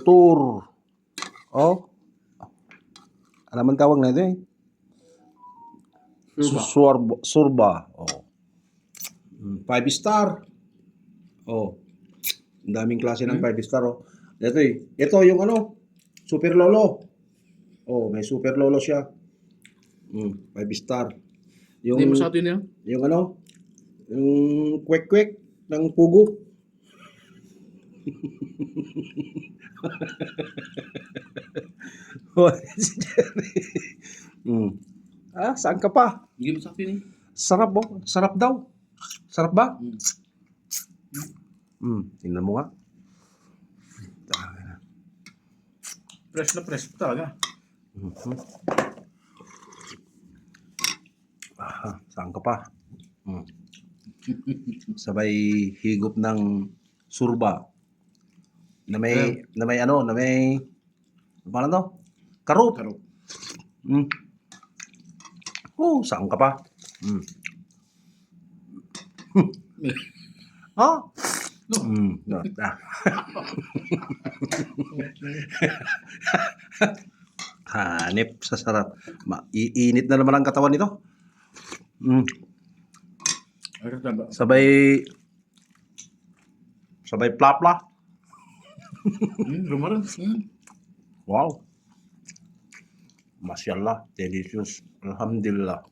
Tutur. Oh. Ano man tawag na ito eh? Surba. Oh. 5 star. Oh. Ang daming klase ng 5 star oh. Ito eh. Ito yung ano, Super Lolo. Oh, may Super Lolo siya. 5 star. Hindi masyado yun yan. Yung ano, yung kwek-kwek ng pugo. Saan ka pa? Hindi masyado yun eh. Sarap oh. Sarap daw. Sarap ba? Tingnan mo nga. Fresh na fresh talaga. Saan ka pa? Sabay higop ng surba. Na may ano to? Karot. Oh, saan ka pa? Hanip sa sarap. Iinit na naman ang katawan nito. Sabay plapla. Lumaran. Wow. Masyaallah, delicious. Alhamdulillah.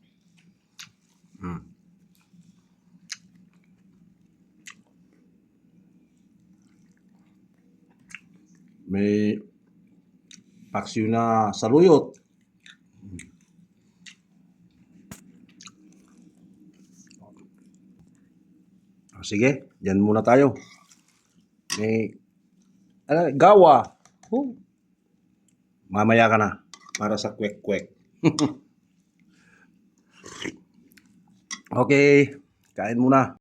May paksiw na saluyot. Sige, dyan muna tayo. May gawa. Mamaya ka na para sa kwek-kwek. Okay, kain muna.